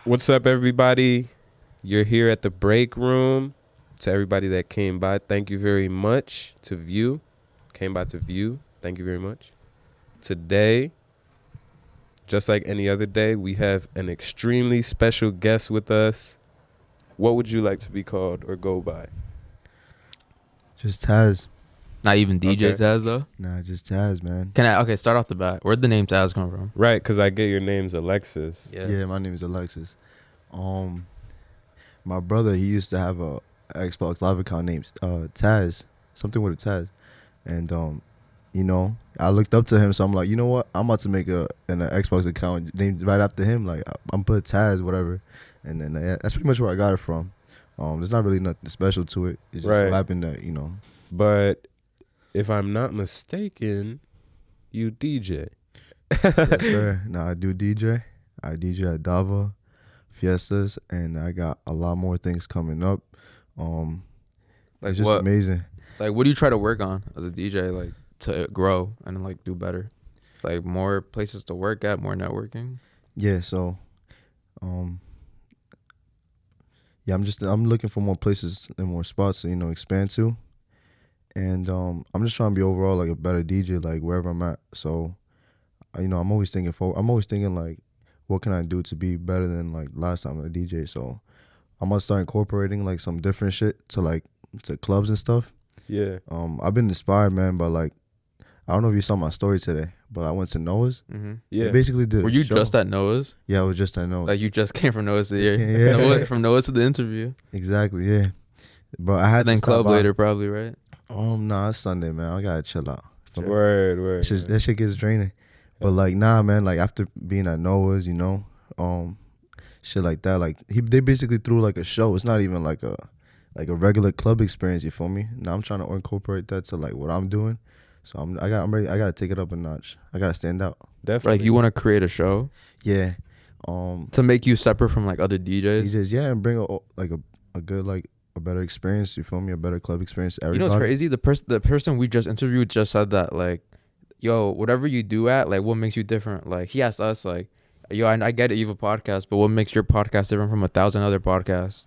What's up, everybody? You're here at the break room. To everybody that came by, thank you very much. To view, came by to view, thank you very much. Today, just like any other day, we have an extremely special guest with us. What would you like to be called or go by? Just Tazz. Not even DJ Okay. Tazz though. Nah, just Tazz, man. Start off the bat. Where'd the name Tazz come from? Right, because I get your name's Alexis. Yeah, my name is Alexis. My brother, he used to have a Xbox Live account named Tazz, something with a Tazz, and I looked up to him, so I'm like, you know what, I'm about to make an Xbox account named right after him. Like I'm put Tazz, whatever, and then that's pretty much where I got it from. There's not really nothing special to it. It's just Right. so happened that But if I'm not mistaken, you DJ. Yes, sir. Now I do DJ. I DJ at Dava, Fiestas, and I got a lot more things coming up. Like It's just what? amazing. Like what do you try to work on as a DJ, like to grow and like do better? Like more places to work at, more networking. Yeah, so I'm looking for more places and more spots to expand to. And I'm just trying to be overall like a better DJ, like wherever I'm at. So I'm always thinking like, what can I do to be better than like last time I DJ? So I'm gonna start incorporating like some different shit to clubs and stuff. Yeah. I've been inspired, man, by like, I don't know if you saw my story today, but I went to Noah's. Mm-hmm. Yeah. They basically did. Were a you show. just at Noah's? Yeah, I was just at Noah's. Like you just came from Noah's to Just here. came, yeah. From Noah's to the interview. Exactly, yeah. But I had And then to stop club by. later, probably, right? Nah, it's Sunday, man. I gotta chill out. Word. That shit gets draining. But like, nah, man. Like after being at Noah's, shit like that. Like they basically threw like a show. It's not even like a regular club experience. You feel me? Now I'm trying to incorporate that to like what I'm doing. So I'm ready. I gotta take it up a notch. I gotta stand out. Definitely. Like you want to create a show Yeah. to make you separate from like other DJs. DJs, yeah, and bring a good like a better experience. You feel me? A better club experience to You everybody. know what's crazy? The person we just interviewed just said that like, yo, whatever you do at, like what makes you different? Like he asked us like, yo, I get it, you have a podcast, but what makes your podcast different from 1,000 other podcasts?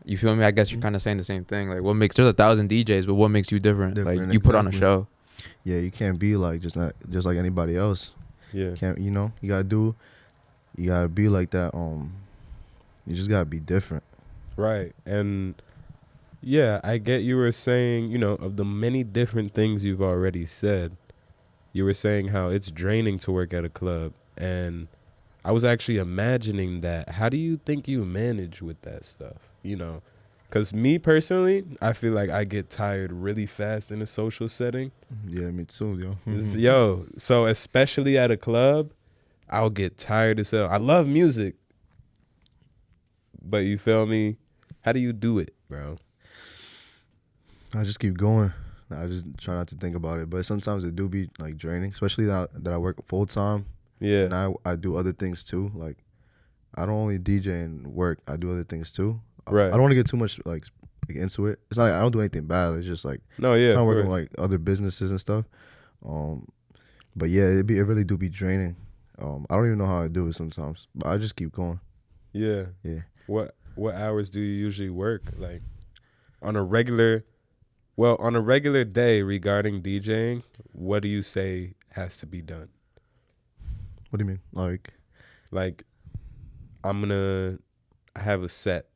You feel me? I guess you're kind of saying the same thing. Like there's 1,000 DJs, but what makes you different? Different, Like you put on a exactly. show. Yeah, you can't be like just like anybody else. Yeah. You gotta be like that. You just gotta be different. Right. And yeah, I get you were saying, of the many different things you've already said, you were saying how it's draining to work at a club. And I was actually imagining that. How do you think you manage with that stuff? Because me personally, I feel like I get tired really fast in a social setting. Yeah, me too, yo. Yo, so especially at a club, I'll get tired as hell. I love music, but you feel me? How do you do it, bro? I just keep going. I just try not to think about it. But sometimes it do be like draining, especially now that I work full time. Yeah. And I do other things too. Like I don't only DJ and work. I do other things too. Right. I don't want to get too much like into it. It's not like I don't do anything bad. It's just like No, yeah. I'm of working course. with like other businesses and stuff. But yeah, it really do be draining. I don't even know how I do it sometimes, but I just keep going. Yeah. Yeah. What hours do you usually work? Like on a regular day regarding DJing, what do you say has to be done? What do you mean? Like I'm gonna have a set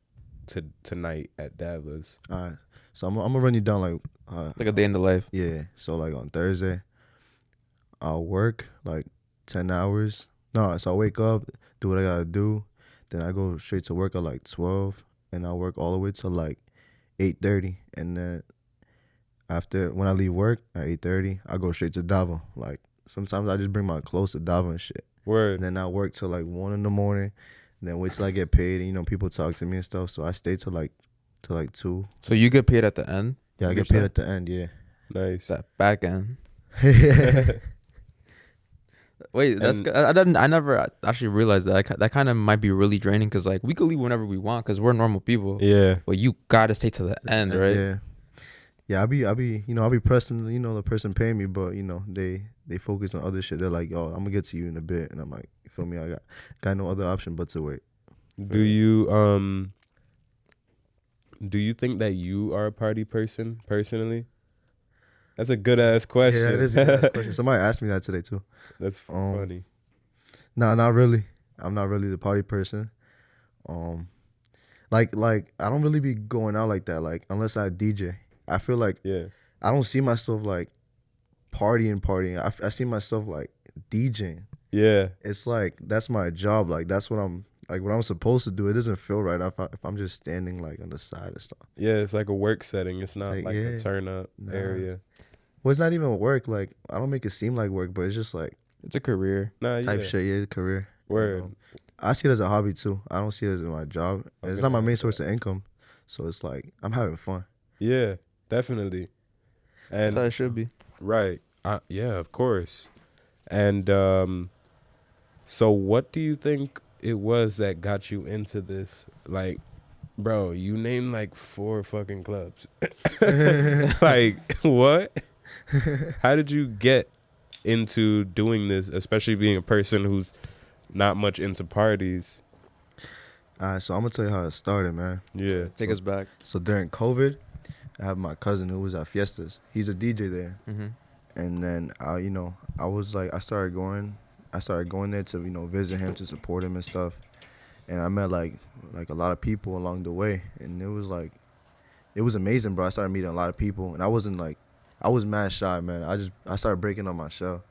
tonight at Davla's. Alright. So I'm gonna run you down Like a day in the life. yeah. So like on Thursday, I'll work like 10 hours. No, so I wake up, do what I gotta do, then I go straight to work at like 12, and I work all the way till like 8:30, and then when I leave work at 8:30, I go straight to Dava. Like sometimes I just bring my clothes to Dava and shit, Word. and then I work till like 1 in the morning, and then wait till I get paid, and people talk to me and stuff. So I stay till like 2. So you get paid at the end? Yeah, I Your get paid set? at the end. Yeah. Nice. That back end. Yeah. Wait, I never actually realized that. That kind of might be really draining because like we could leave whenever we want because we're normal people. Yeah. But you gotta stay to the end, right? Yeah. Yeah, I'll be pressing, the person paying me, but they focus on other shit. They're like, oh, I'm gonna get to you in a bit, and I'm like, you feel me? I got no other option but to wait. Do you think that you are a party person personally? That's a good ass question. Yeah, it is a good ass question. Somebody asked me that today too. That's funny. Nah, not really. I'm not really the party person. Like I don't really be going out like that. Like unless I DJ, I feel like Yeah. I don't see myself like partying. I see myself like DJing. Yeah. It's like that's my job. Like that's what I'm like what I'm supposed to do. It doesn't feel right if I'm just standing like on the side and stuff. Yeah, it's like a work setting. It's not Like, like yeah. a turn up Nah. area. Well, it's not even work. Like I don't make it seem like work, but it's just like It's a career. Nah, type yeah. shit. Yeah, career. Word. And, I see it as a hobby too. I don't see it as my job. I'm It's gonna not my main ask source that. of income, so it's like I'm having fun. Yeah, definitely. That's And how it should be. right. Yeah, of course. And so what do you think it was that got you into this? Like, bro, you named like 4 fucking clubs. Like, what? How did you get into doing this, especially being a person who's not much into parties? So I'm gonna tell you how it started, man. Yeah. Take us back. So during COVID, I have my cousin who was at Fiestas. He's a DJ there, Mm-hmm. and then I was like I started going there to visit him, to support him and stuff, and I met like a lot of people along the way, and it was amazing, bro. I started meeting a lot of people, and I was mad shy, man. I started breaking on my shell.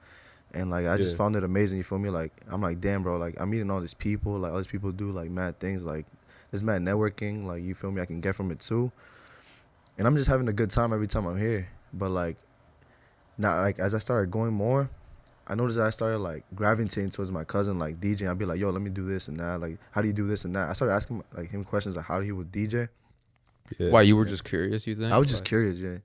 And like I just Yeah. found it amazing, you feel me? Like I'm like, damn, bro, like I'm meeting all these people, like all these people do like mad things, like there's mad networking, like you feel me, I can get from it too. And I'm just having a good time every time I'm here. But like now, like as I started going more, I noticed that I started like gravitating towards my cousin, like DJing. I'd be like, yo, let me do this and that, like how do you do this and that? I started asking like him questions like how he would DJ. Yeah. Why, you were just curious, you think? I was just curious, yeah.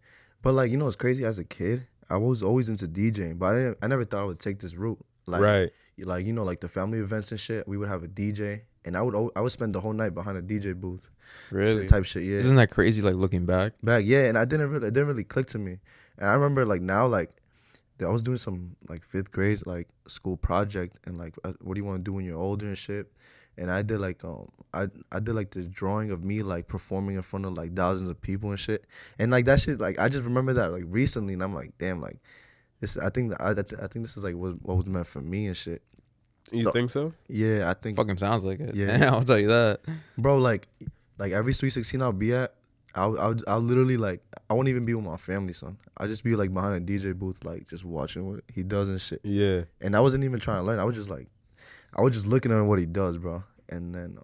But like it's crazy, as a kid I was always into DJing, but I never thought I would take this route. Like, right. like like the family events and shit, we would have a DJ, and I would spend the whole night behind a DJ booth, Really? type shit. Yeah, Isn't that crazy, like, looking back? back, yeah, and it didn't really click to me. And I remember like now, like I was doing some like 5th grade like school project, and like what do you want to do when you're older and shit. And I did like I did like this drawing of me like performing in front of like thousands of people and shit. And like that shit, like I just remember that like recently, and I'm like, damn, like this. I think I think this is like what was meant for me and shit. You So- think so? Yeah, I think, Fucking sounds like it. Yeah. Yeah, I'll tell you that. bro. Like every Sweet 16 I'll be at, I'll literally like I won't even be with my family, son. I'll just be like behind a DJ booth, like just watching what he does and shit. Yeah. And I wasn't even trying to learn. I was just looking at what he does, bro. And then,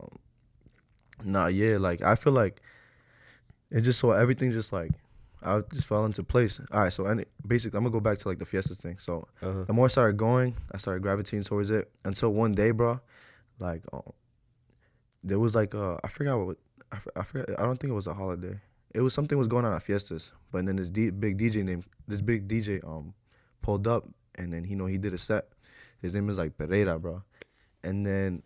yeah, like I feel like it just so everything just like I just fell into place. All right, so basically I'm gonna go back to like the Fiestas thing. So Uh-huh. the more I started going, I started gravitating towards it until one day, bro, like there was like I forgot what I forgot. I don't think it was a holiday. It was something was going on at Fiestas, but then this big DJ pulled up, and then he did a set. His name is like Pereira, bro. And then,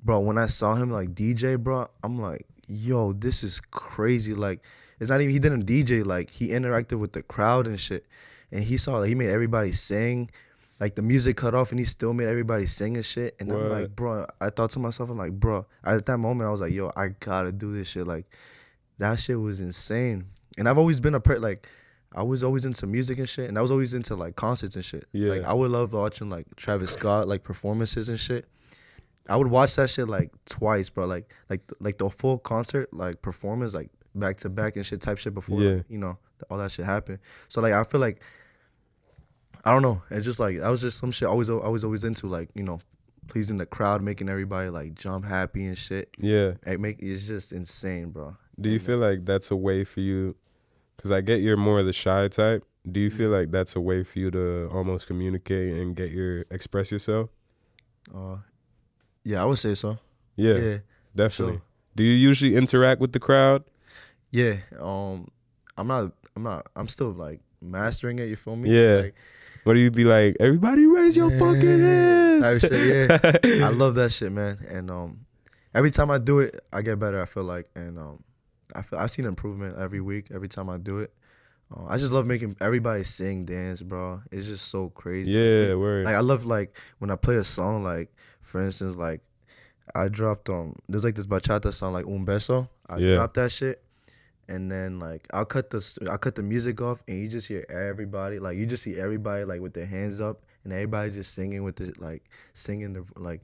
bro, when I saw him like DJ, bro, I'm like, yo, this is crazy. Like, it's not even, he didn't DJ, like he interacted with the crowd and shit. And he made everybody sing. Like the music cut off and he still made everybody sing and shit. And I'm What? like, bro, I thought to myself, I'm like, bro, at that moment I was like, yo, I gotta do this shit. Like that shit was insane. And I've always been like, I was always into music and shit, and I was always into like concerts and shit. Yeah. Like I would love watching like Travis Scott like performances and shit. I would watch that shit like twice, bro. Like the full concert like performance like back to back and shit type shit before Yeah. all that shit happened. So like I feel like I don't know. It's just like I was just some shit I was always into, like pleasing the crowd, making everybody like jump happy and shit. Yeah. It's just insane, bro. Do you feel like that's a way for you? Because I get you're more of the shy type. Do you feel like that's a way for you to almost communicate and express yourself? Yeah, I would say so. Yeah, definitely. sure. Do you usually interact with the crowd? Yeah. I'm still like mastering it, you feel me? Yeah. Like, Or do you be like, everybody raise your fucking hands? type shit, yeah. I love that shit, man. And every time I do it, I get better, I feel like. And I've seen improvement every week, every time I do it. I just love making everybody sing, dance, bro. It's just so crazy. Yeah, word. Like I love like when I play a song, like for instance, like I dropped there's like this bachata song like Un Beso. I Yeah. dropped that shit, and then like I'll cut the music off, and you just hear everybody like you just see everybody like with their hands up, and everybody just singing with the like singing the like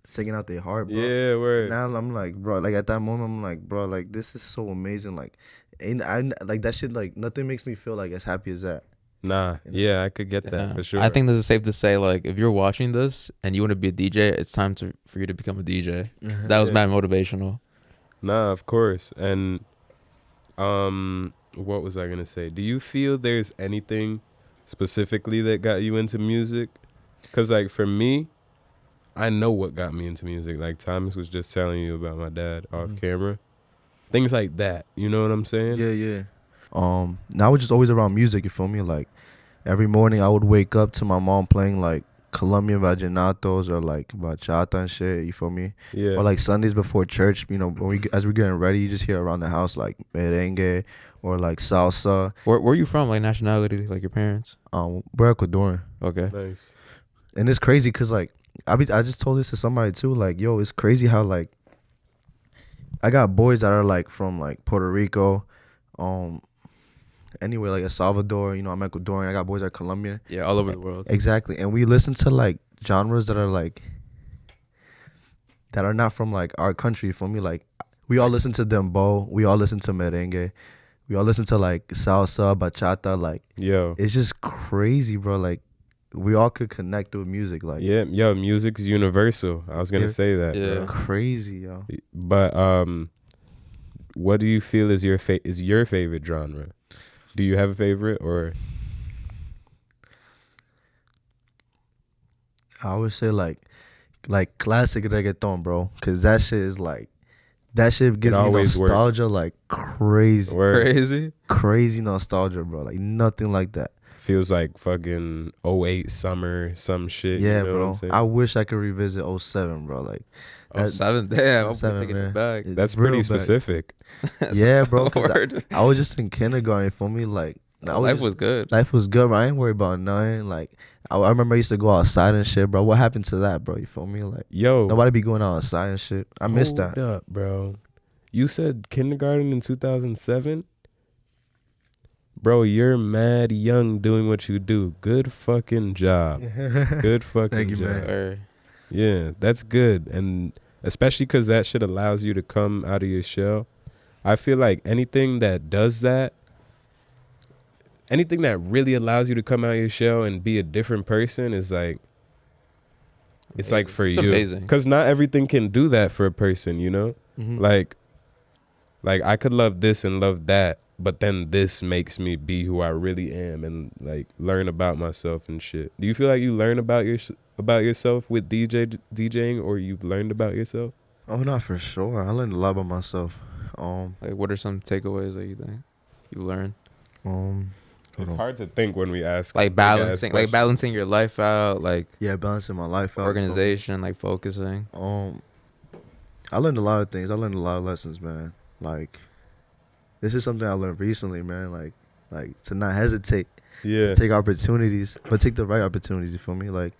singing out their heart, bro. Yeah, word. Now I'm like, bro, like at that moment I'm like, bro, like this is so amazing, like, and I like that shit, like nothing makes me feel like as happy as that. Nah, You know? yeah, I could get that Yeah. for sure. I think this is safe to say, like, if you're watching this and you want to be a DJ, it's time for you to become a DJ. That was Yeah. mad motivational. Nah, of course. And what was I gonna say? Do you feel there's anything specifically that got you into music? Cause like for me, I know what got me into music. Like Thomas was just telling you about my dad off camera. Things like that. You know what I'm saying? Yeah. Now we're just always around music. You feel me? Like every morning I would wake up to my mom playing like Colombian vallenatos or like bachata and shit. You feel me? Yeah. Or like Sundays before church. You know, as we're getting ready, you just hear around the house like merengue or like salsa. Where are you from? Like nationality, like your parents? We're Ecuadorian, Okay. Nice. and it's crazy because like I just told this to somebody too. Like, yo, it's crazy how like I got boys that are like from like Puerto Rico, anywhere like El Salvador. You know, I'm Ecuadorian. I got boys that are Colombian. Yeah, all over the world. Exactly, and we listen to like genres that are like that are not from like our country. For me, like we all listen to dembow. We all listen to merengue. We all listen to like salsa, bachata. Like Yo. it's just crazy, bro. Like we all could connect with music. Like Yeah, yo, music's universal. I was gonna Yeah. say that. Yeah. Bro. crazy, yo. But what do you feel is your favorite genre? Do you have a favorite or? I would say like classic reggaeton, bro, cause that shit is like that shit gives me always works. nostalgia like crazy, Crazy. crazy nostalgia, bro. Like nothing like that. Feels like fucking '08 summer, some shit. Yeah, you know What bro. I'm saying? I wish I could revisit '07, bro. Like Oh, That- 7. Damn, I'm 07, taking man. it back. It's That's real pretty bad. specific. Yeah, bro. 'Cause Word. I was just in kindergarten. For me, like Life was good. life was good. Bro. I ain't worried about nothing. Like I remember I used to go outside and shit, bro. What happened to that, bro? You feel me? Like Yo, nobody be going outside and shit. I miss hold that. up, bro. You said kindergarten in 2007? Bro, you're mad young doing what you do. Good fucking job. Good fucking Thank you, job. man. Or, Yeah, that's good. And especially because that shit allows you to come out of your shell. I feel like anything that does that, anything that really allows you to come out of your shell and be a different person is like, it's like for It's you. amazing. Because not everything can do that for a person, you know? Mhm. Like I could love this and love that, but then this makes me be who I really am and like learn about myself and shit. Do you feel like you learn about yourself with DJing, or you've learned about yourself? Oh, not for sure. I learned a lot about myself. like, what are some takeaways that you think you learned? Hold It's on. hard to think when we ask Like big-ass questions. balancing your life out, like Yeah, balancing my life out. organization, like focusing. I learned a lot of things. I learned a lot of lessons, man. Like, this is something I learned recently, man. Like to not hesitate, Yeah. take opportunities, but take the right opportunities. You feel me? Like,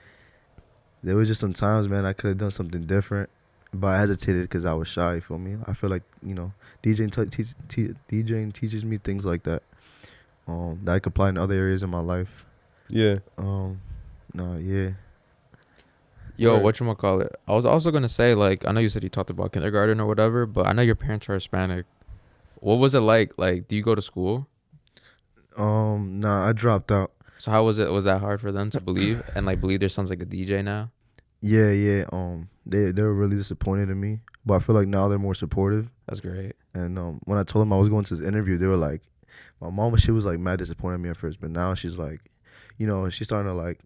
there was just some times, man, I could have done something different, but I hesitated because I was shy. You feel me? I feel like DJing teaches me things like that. That I could apply in other areas in my life. Yeah. Yeah. Yo, Word. whatchamacallit? I was also gonna say, like, I know you said you talked about kindergarten or whatever, but I know your parents are Hispanic. What was it like? Like, do you go to school? Nah, I dropped out. So how was it? Was that hard for them to believe and like believe their son's like a DJ now? Yeah. They were really disappointed in me, but I feel like now they're more supportive. That's great. And when I told them I was going to this interview, they were like, my mom, she was like mad disappointed in me at first, but now she's like, you know, she's starting to like,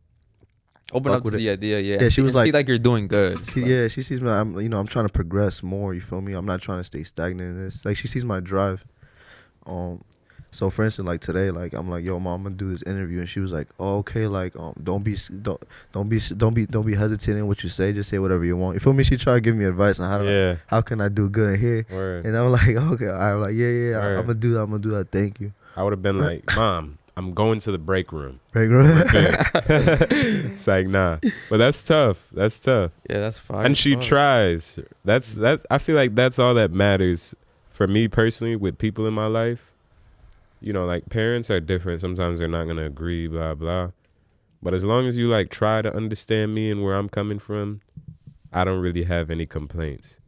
Open Fuck up to with the idea, yeah. Yeah, she was and see like- you're doing good. she sees me. I'm trying to progress more. You feel me? I'm not trying to stay stagnant in this. Like she sees my drive. So for instance, like today, like I'm like, yo, mom, I'm gonna do this interview, and she was like, oh, okay, like don't be hesitating in what you say. Just say whatever you want. You feel me? She tried to give me advice on Yeah. how can I do good in here. Word. And I'm like, okay, I'm like, yeah, Word. I'm gonna do that. Thank you. I would have been like, Mom, I'm going to the break room. Break room. It's like, nah. But that's tough. That's tough. Yeah, that's fine. And she tries. That's I feel like that's all that matters for me personally with people in my life. You know, like parents are different. Sometimes they're not gonna agree, blah blah. But as long as you like try to understand me and where I'm coming from, I don't really have any complaints.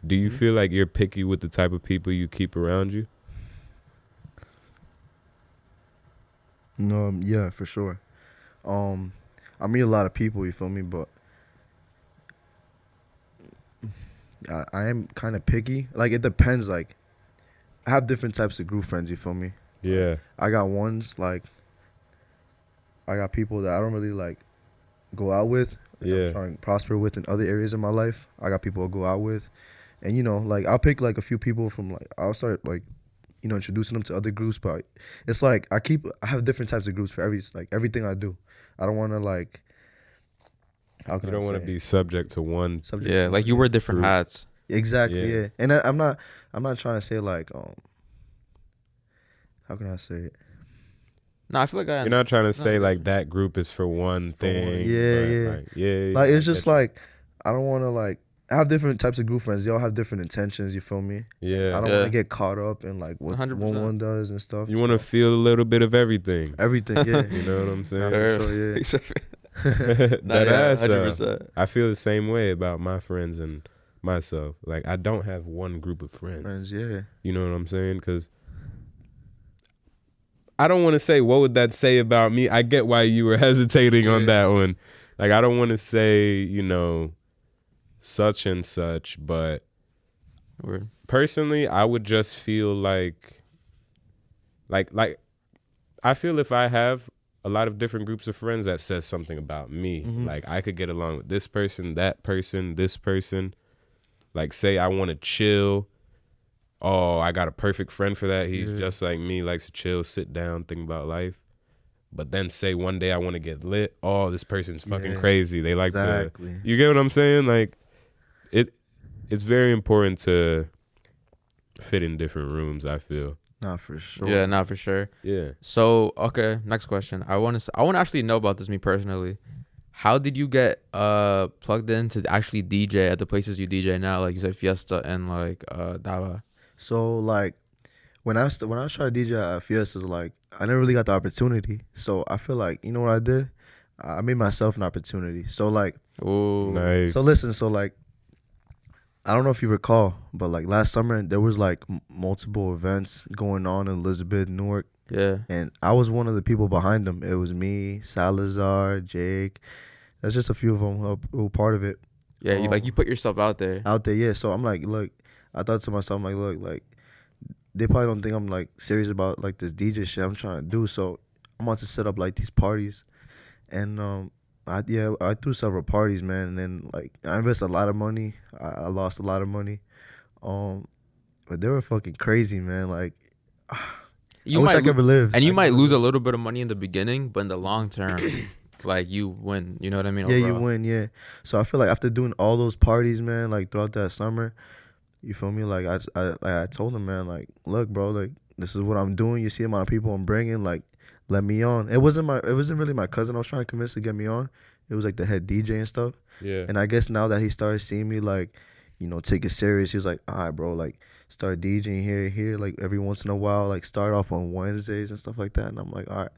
Do you feel like you're picky with the type of people you keep around you? No, yeah, for sure. I meet a lot of people, you feel me, but I am kind of picky. Like, it depends. Like, I have different types of group friends, you feel me? Yeah. I got ones, like, I got people that I don't really, like, go out with. Yeah. I'm trying to prosper with in other areas of my life. I got people I go out with. And, you know, like, I'll pick, like, a few people from, like, I'll start, like, you know, introducing them to other groups. But it's like, I have different types of groups for everything I do. I don't want to, like, how can You don't I want to say be subject to one. subject Yeah, to like you one wear different group. hats. Exactly, Yeah. yeah. And I'm not trying to say, like, how can I say it? No, I feel like You're not trying to say I got like you. that group is for one For one. thing. Yeah, but, yeah. Like, yeah. Like, I it's just get you. like, I don't want to, like, I have different types of group friends. They all have different intentions, you feel me? Yeah. I don't Yeah. want to get caught up in, like, what 100%. one does and stuff. You want to feel a little bit of everything. everything, yeah. You know what I'm Nah, saying? for sure, yeah. That ass, 100%. I feel the same way about my friends and myself. Like, I don't have one group of friends. Friends, yeah. You know what I'm saying? Because I don't want to say, what would that say about me? I get why you were hesitating on that one. Like, I don't want to say, you know, such and such, but Word. personally, I would just feel like I feel if I have a lot of different groups of friends, that says something about me. Mhm. Like, I could get along with this person, that person, this person. Like, say I want to chill. Oh, I got a perfect friend for that. He's just like me, likes to chill, sit down, think about life. But then say one day I want to get lit. Oh, this person's fucking Yeah, crazy. They like exactly. to. You get what I'm saying? Like, it's very important to fit in different rooms, I feel. Nah, for sure. Yeah, not for sure. Yeah. So, okay, next question. I want to actually know about this, me personally. How did you get plugged in to actually DJ at the places you DJ now? Like you said, Fiesta and like Dava. So, like, when I was trying to DJ at Fiestas, like, I never really got the opportunity. So I feel like, you know what I did? I made myself an opportunity. So, like, Ooh. Nice. so listen, so, like, I don't know if you recall, but, like, last summer there was, like, multiple events going on in Elizabeth, Newark, Yeah. and I was one of the people behind them. It was me, Salazar, Jake. That's just a few of them who were part of it. Yeah, you put yourself out there. Out there, yeah. So I'm like, look, I thought to myself, I'm like, look, like, they probably don't think I'm, like, serious about, like, this DJ shit I'm trying to do. So I'm about to set up, like, these parties. And I threw several parties, man. And then, like, I invested a lot of money. I lost a lot of money. But they were fucking crazy, man. Like, You I wish might I could ever live. and you I might could lose a live. little bit of money in the beginning, but in the long term, like you win. You know what I mean? Yeah, you overall. win, yeah. So I feel like after doing all those parties, man, like, throughout that summer, you feel me? Like, I told him, man, like, look, bro, like, this is what I'm doing. You see the amount of people I'm bringing, like, let me on. It wasn't really my cousin I was trying to convince to get me on. It was, like, the head DJ and stuff. Yeah. And I guess now that he started seeing me, like, you know, take it serious, he was like, all right, bro, like, start DJing here, like, every once in a while, like, start off on Wednesdays and stuff like that. And I'm like, all right.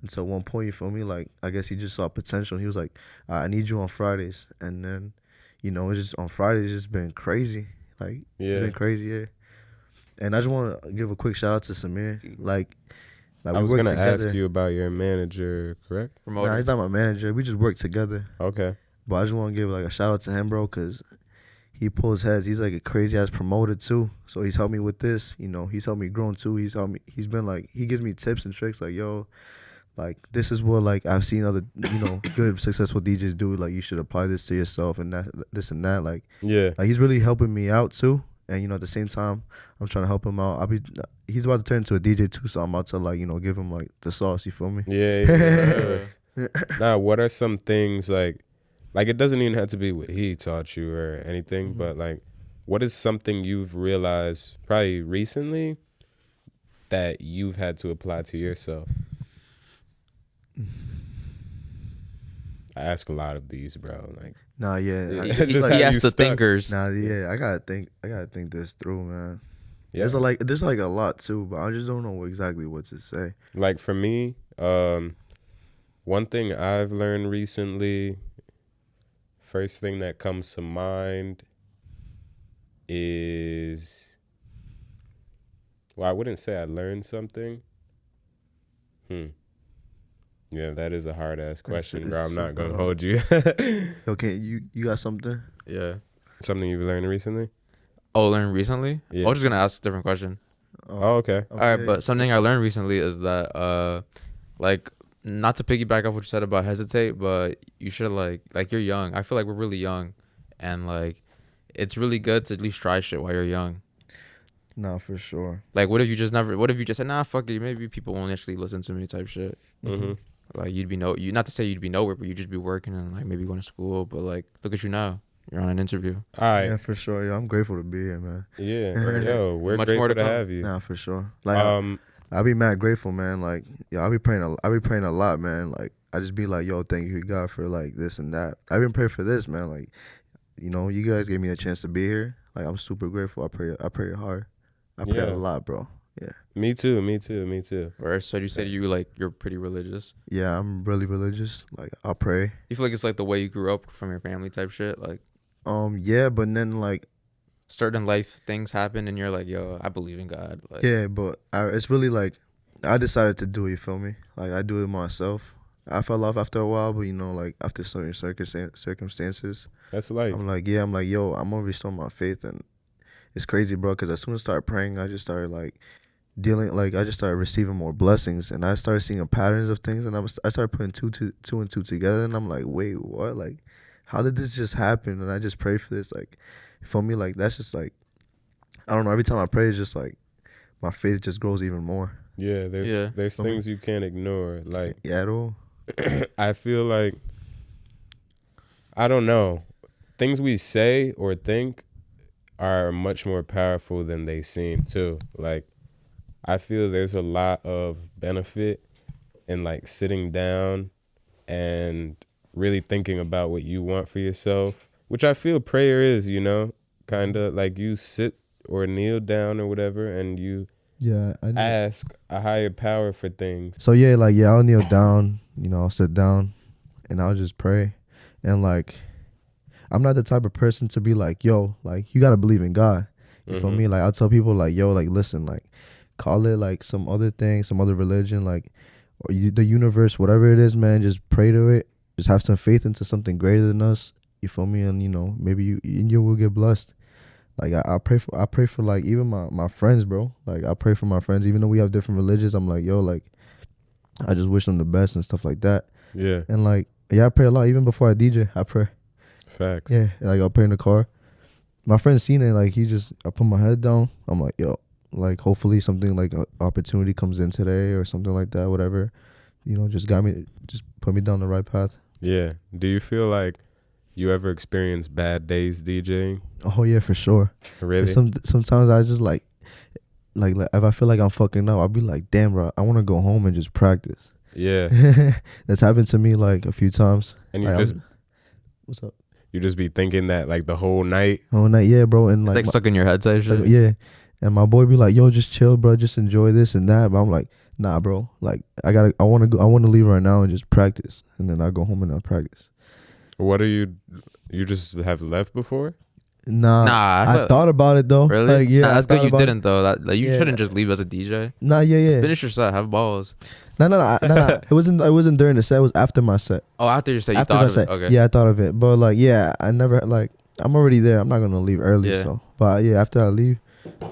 Until one point, you feel me? Like, I guess he just saw potential. He was like, I need you on Fridays. And then, you know, it's just on Fridays, it's just been crazy. Like, Yeah. it's been crazy, yeah. And I just want to give a quick shout out to Samir. Like I we was work going to ask together. you about your manager, correct? Promoter. Nah, he's not my manager. We just work together. Okay. But I just want to give, like, a shout out to him, bro, because he pulls heads. He's, like, a crazy-ass promoter, too. So he's helped me with this. You know, he's helped me grow, too. He's been, like, he gives me tips and tricks, like, yo, like, this is what, like, I've seen other, you know, good, successful DJs do. Like, you should apply this to yourself and that, this and that. Like, Yeah. he's really helping me out, too. And, you know, at the same time, I'm trying to help him out. He's about to turn into a DJ, too, so I'm about to, like, you know, give him, like, the sauce, you feel me? Yeah. Now, what are some things, like, it doesn't even have to be what he taught you or anything, but, like, what is something you've realized probably recently that you've had to apply to yourself? I ask a lot of these, bro. Like, Nah, yeah. Yeah, He, it's he, just he how has you the stuck. thinkers. Nah, yeah. I gotta think this through, man. yeah, There's like a lot too, but I just don't know exactly what to say. like for me, one thing I've learned recently, first thing that comes to mind is, well, I wouldn't say I learned something. Yeah, that is a hard ass question, bro. I'm not super gonna hard. hold you. Okay, you got something? Yeah. Something you've learned recently? Oh, learned recently? Yeah. I was just gonna ask a different question. Oh, okay. All right, but something I learned recently is that like, not to piggyback off what you said about hesitate, but you should like you're young. I feel like we're really young, and like it's really good to at least try shit while you're young. Nah, for sure. Like, what if you just said, nah, fuck it, maybe people won't actually listen to me type shit. Mm-hmm. Like, not to say you'd be nowhere, but you'd just be working and like maybe going to school. But like, look at you now, you're on an interview. All right. Yeah, for sure. Yeah, I'm grateful to be here, man. Yeah. Right. Yo, we're Much more grateful to to come. have you. Nah, for sure. Like, Um. I'll be mad grateful, man. Like, yo, I'll be praying a lot, man. Like, I just be like, yo, thank you, God, for like this and that. I've been praying for this, man. Like, you know, you guys gave me a chance to be here. Like, I'm super grateful. I pray hard. I pray Yeah. a lot, bro. Yeah. Me too. Or so you said you're pretty religious. Yeah, I'm really religious. Like, I'll pray. You feel like it's like the way you grew up from your family type shit. Like, Yeah, but then like, certain life things happen and you're like, yo, I believe in God. Like, yeah, but it's really like, I decided to do it. You feel me? Like, I do it myself. I fell off after a while, but you know, like after certain circumstances, That's life. I'm like, yo, I'm gonna restore my faith, and it's crazy, bro. Because as soon as I started praying, I just started like I just started receiving more blessings, and I started seeing patterns of things, and I started putting two and two together, and I'm like, wait, what? Like, how did this just happen? And I just prayed for this, like, for me, like that's just like, I don't know. Every time I pray, it's just like my faith just grows even more. Yeah. There's Okay. things you can't ignore. Like, Yeah, at all. I feel like, I don't know, things we say or think are much more powerful than they seem too. Like, I feel there's a lot of benefit in like sitting down and really thinking about what you want for yourself, which I feel prayer is, you know, kind of like you sit or kneel down or whatever and you Yeah, I know. ask a higher power for things. So yeah, like yeah, I'll kneel down, you know, I'll sit down, and I'll just pray, and like, I'm not the type of person to be like, yo, like you gotta believe in God. You feel Mhm. me? Like I'll tell people like, yo, like listen, like call it like some other thing, some other religion, like or the universe, whatever it is, man. Just pray to it. Just have some faith into something greater than us. You feel me? And you know, maybe you will get blessed. Like I pray for like even my friends, bro. Like I pray for my friends, even though we have different religions. I'm like, yo, like I just wish them the best and stuff like that. Yeah, And like, yeah, I pray a lot. Even before I DJ, I pray. facts. Yeah, like I'll pray in the car. My friend seen it. Like I put my head down. I'm like, yo, like hopefully something like an opportunity comes in today or something like that. Whatever, you know, just put me down the right path. Yeah. Do you feel like you ever experience bad days DJing? Oh yeah, for sure. Really? Sometimes I just like if I feel like I'm fucking up, I'll be like, damn, bro, I want to go home and just practice. Yeah. That's happened to me like a few times. And you Like, just what's up? you just be thinking that like the whole night. Oh night, yeah, bro, and it's like stuck in your head type shit. yeah, and my boy be like, yo, just chill, bro, just enjoy this and that. But I'm like, nah, bro, like I want to leave right now and just practice, and then I go home and I practice. What are you just have left before? Nah, I thought about it though. Really? Like, yeah, Nah, I that's good thought you about didn't though. That like, you Yeah. shouldn't just leave as a DJ. Nah, yeah. Finish your set, have balls. No. It wasn't during the set. It was after my set. Oh, after your set, you After thought my of set. it. Okay. Yeah, I thought of it, but like, yeah, I never like. I'm already there. I'm not gonna leave early. Yeah. So, but yeah, after I leave,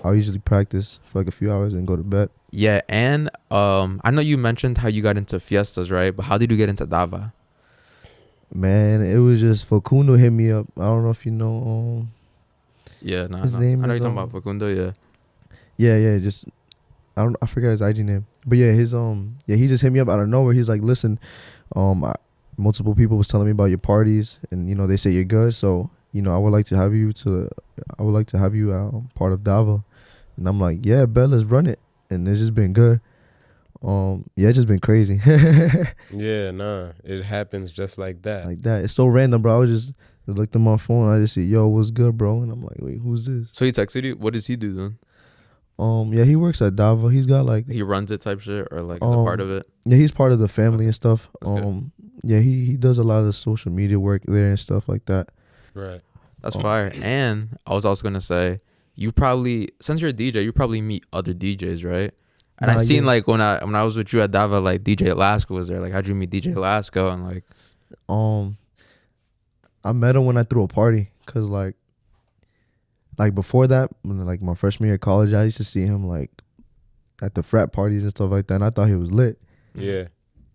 I'll usually practice for like a few hours and go to bed. Yeah, and I know you mentioned how you got into fiestas, right? But how did you get into Dava? Man, it was just Facundo hit me up. I don't know if you know. Yeah, nah, His no. name I know is, you're talking about Facundo. Yeah. Yeah, just I forgot his IG name, but yeah, he just hit me up out of nowhere. He's like, listen, multiple people was telling me about your parties, and you know they say you're good, so you know I would like to have you part of Dava, and I'm like, yeah, bet, let's run it, and it's just been good. Yeah, it's just been crazy. Yeah, nah, it happens just like that. Like that. It's so random, bro. I was just looked at my phone. I just see, yo, what's good, bro? And I'm like, wait, who's this? So he texted you. What does he do then? Yeah, he works at Dava. He's got like, He runs it type shit, or like is a part of it. yeah, he's part of the family and stuff. That's good. Yeah, he does a lot of the social media work there and stuff like that. Right. That's fire. And I was also gonna say, you probably, since you're a DJ, you probably meet other DJs, right? And I seen Yeah. like when I was with you at Dava, like DJ Alaska was there. Like, how'd you meet DJ Alaska? And like, I met him when I threw a party, cause like before that, when like my freshman year of college, I used to see him like at the frat parties and stuff like that. And I thought he was lit. Yeah.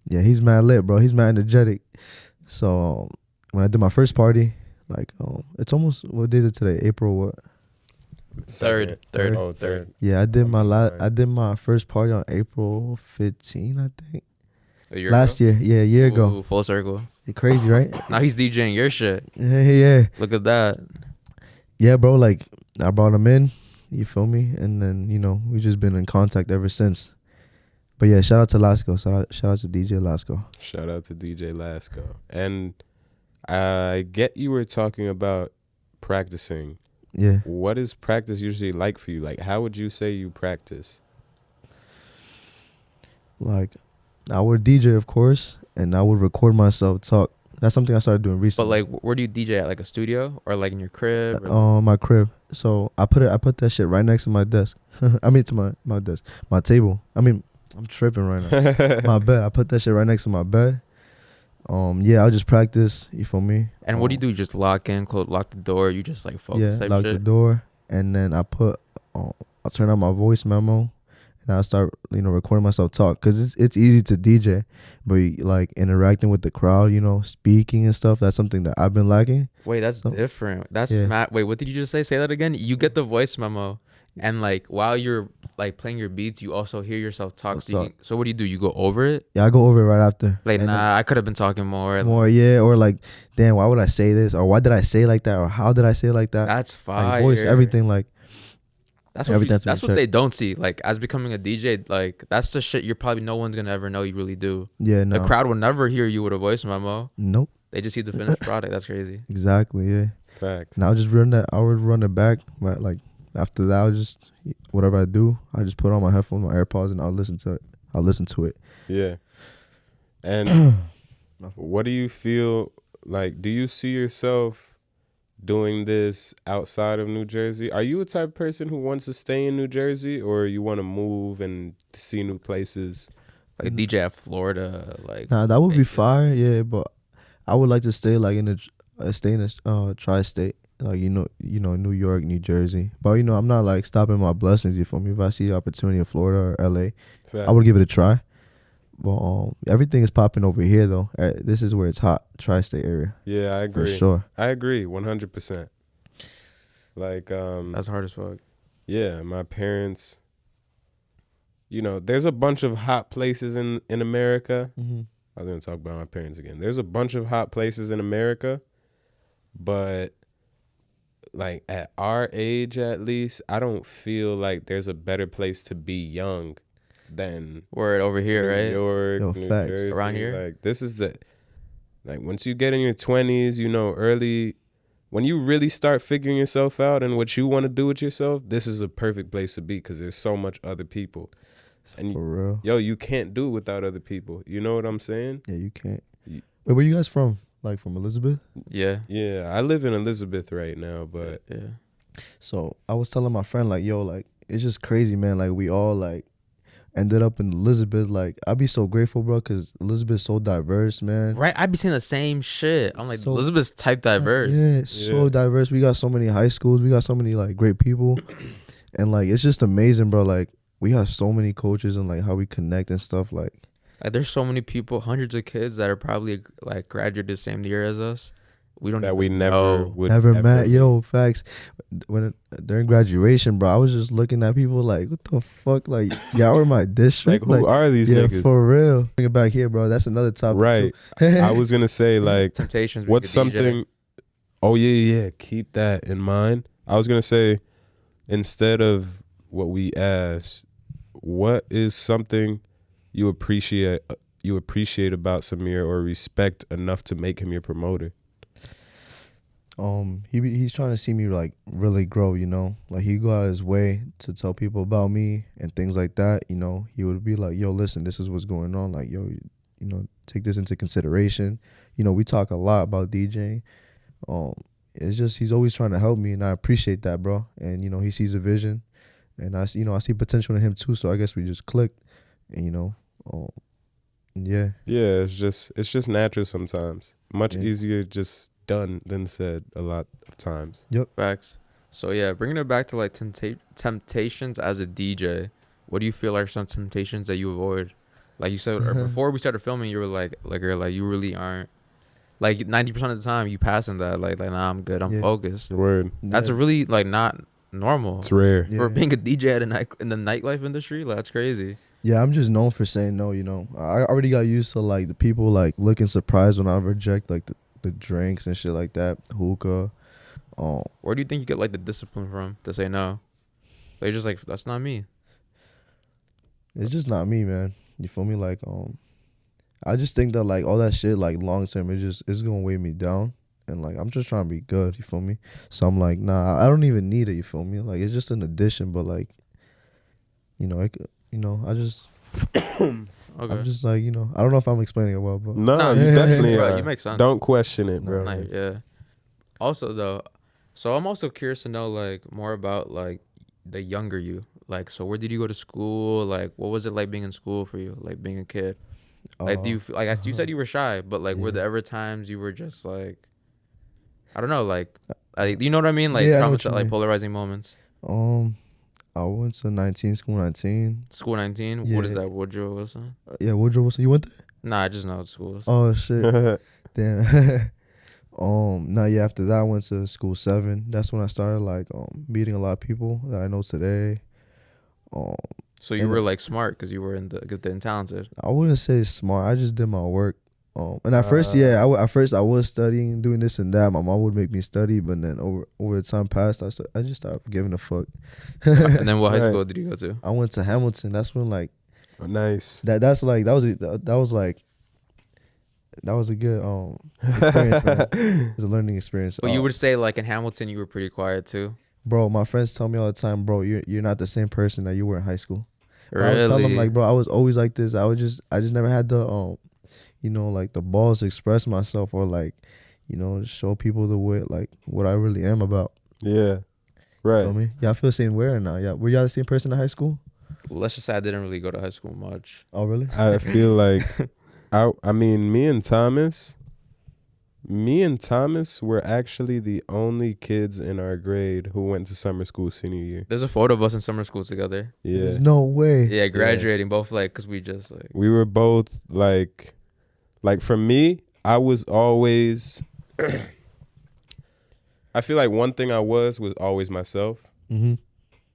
Yeah, he's mad lit, bro. He's mad energetic. So when I did my first party, like it's almost, what day is it today? April what? Third. Oh, third. Yeah, I did Right. I did my first party on April 15, I think. a year Last ago? year, yeah, a year ago. Ooh, full circle. Crazy, right? Now he's DJing your shit. Yeah. Look at that. Yeah, bro, like I brought him in, you feel me? And then, we just been in contact ever since. But yeah, shout out to Lasco. Shout out to DJ Lasco. Shout out to DJ Lasco. And I get you were talking about practicing. Yeah. What is practice usually like for you? Like, how would you say you practice? Like, I would DJ, of course, and I would record myself talk. That's something I started doing But recently. like, where do you DJ at? Like a studio or like in your crib? Or My crib. So I put that shit right next to my desk. I mean, to my desk, my table. I mean, I'm tripping right now. My bed. I put that shit right next to my bed. Yeah, I'll just practice. You feel me? And what do you do? You just lock in, lock the door. You just like focus Yeah, type lock shit. the door, and then I'll turn on my voice memo, and I'll start recording myself talk, cause it's easy to DJ, but like interacting with the crowd, speaking and stuff. That's something that I've been lacking. Wait, that's So- different. That's Yeah. mad. Wait, what did you just say? Say that again. You get the voice memo, and like while you're like playing your beats, you also hear yourself talk. So what do you do? You go over it? Yeah, I go over it right after. Like, And nah, I could have been talking more. more, yeah, or like, damn, why would I say this, or why did I say it like that, or how did I say it like that? That's fire. Like voice, everything, like That's what everything has to be that's what checked. they don't see. Like, as becoming a DJ, like that's the shit you're probably no one's gonna ever know you really do. yeah, no, The crowd will never hear you with a voice memo. nope, They just see the finished product. That's crazy. exactly, yeah. Facts. And I'll just run that. I would run it back, but like after that, I'll just whatever I do, I just put on my headphones, my AirPods, and I'll listen to it. Yeah. And what do you feel like? Do you see yourself doing this outside of New Jersey? Are you a type of person who wants to stay in New Jersey, or you want to move and see new places? Like DJ at Florida, like Nah, that would be make it- fire, yeah. But I would like to stay like in the tri-state, like New York, New Jersey. But I'm not like stopping my blessings. You feel me? If I see the opportunity in Florida or LA, I would give it a try. But everything is popping over here though. This is where it's hot, tri-state area. Yeah, I agree. For sure. I agree 100%. Like, that's hard as fuck. yeah, my parents, there's a bunch of hot places in America. Mm-hmm. I was going to talk about my parents again. There's a bunch of hot places in America, but like at our age, at least, I don't feel like there's a better place to be young than Word over here, New right? York, Yo, New facts. Jersey. Around here? Like, this is like once you get in your 20s, early, when you really start figuring yourself out and what you want to do with yourself, this is a perfect place to be because there's so much other people. And For real. yo, you can't do it without other people. You know what I'm saying? Yeah, you can't. Ye- Wait, where you guys from? Like from Elizabeth? Yeah. Yeah, I live in Elizabeth right now, but Yeah. So I was telling my friend, like, yo, like, it's just crazy, man. Like, we all, like, ended up in Elizabeth. Like, I'd be so grateful, bro, because Elizabeth's so diverse, man. Right, I be saying the same shit. I'm like, So- Elizabeth's type diverse. Yeah, it's so Yeah. diverse. We got so many high schools. We got so many, like, great people. And, like, it's just amazing, bro. Like, we have so many coaches and, like, how we connect and stuff. Like, There's so many people, hundreds of kids that are probably like graduated the same year as us. We don't that even we never know. would never ever met. meet. Yo, facts. During graduation, bro, I was just looking at people like, what the fuck? Like, y'all are my Like, district. who are these yeah, niggas? for real. Bring it back here, bro. That's another topic. Right. too. I was gonna say, like, Temptations. what's something? Oh yeah. Keep that in mind. I was gonna say, instead of what we asked, what is something you appreciate about Samir or respect enough to make him your promoter? He's trying to see me like really grow, you know. Like he go out of his way to tell people about me and things like that, you know. He would be like, yo, listen, this is what's going on. Like, yo, you know, take this into consideration. You know, we talk a lot about DJing. It's just he's always trying to help me, and I appreciate that, bro. And you know, he sees a vision, and I see potential in him too. So I guess we just clicked, and you know, yeah. Yeah, it's just natural sometimes. Much Yeah. easier just done than said a lot of times. Facts. So yeah, bringing it back to like temptations as a DJ, what do you feel are some temptations that you avoid? Like you said before we started filming, you were like you really aren't. Like 90% of the time, you passing that. Like nah, I'm good. I'm focused. Word. That's a really like not normal. It's rare. Yeah. For being a DJ at in the nightlife industry. Like, that's crazy. Yeah, I'm just known for saying no. You know, I already got used to like the people like looking surprised when I reject like the drinks and shit like that, hookah. Where do you think you get like the discipline from to say no? They're just like, that's not me. It's just not me, man. You feel me? Like I just think that like all that shit like long term it's gonna weigh me down, and like I'm just trying to be good. You feel me? So I'm like, nah, I don't even need it. You feel me? Like it's just an addition, but like, you know, I just. Okay. I'm just like, you know, I don't know if I'm explaining it well, but No, Nah, you definitely bro, are. you make sense. Don't question it, No, bro. Like, yeah. Also though, so I'm also curious to know like more about like the younger you. Like, so where did you go to school? Like, what was it like being in school for you? Like being a kid. Like, do you feel, like you said you were shy, but like were there ever times you were just like, I don't know, like you know what I mean? Like Yeah, I know what you like mean. polarizing moments. I went to school 19. School 19. Yeah. What is that? Woodrow Wilson? Yeah, Woodrow Wilson. You went there? Nah, I just know it's schools. Oh shit. Damn. Now yeah, after that I went to school 7. That's when I started like meeting a lot of people that I know today. So you were like smart because you were in the gifted and talented. I wouldn't say smart. I just did my work. And at first, yeah, at first I was studying, doing this and that. My mom would make me study, but then over the time passed, I just stopped giving a fuck. And then what high Right. school did you go to? I went to Hamilton. That's when like Nice. that was a good experience, man. It was a learning experience. But you would say like in Hamilton you were pretty quiet too. Bro, my friends tell me all the time, bro, you're not the same person that you were in high school. Really? I would tell them like, bro, I was always like this. I just never had the you know, like the balls to express myself or like, you know, show people the way like what I really am about. Yeah. Right. Feel me? Y'all feel the same way or not? Yeah. Were y'all the same person in high school? Let's just say I didn't really go to high school much. Oh really? I feel like I mean me and Thomas were actually the only kids in our grade who went to summer school senior year. There's a photo of us in summer school together. Yeah. There's no way. Yeah, graduating both like because we just like. We were both like for me, I was always I feel like one thing I was always myself. Mm-hmm.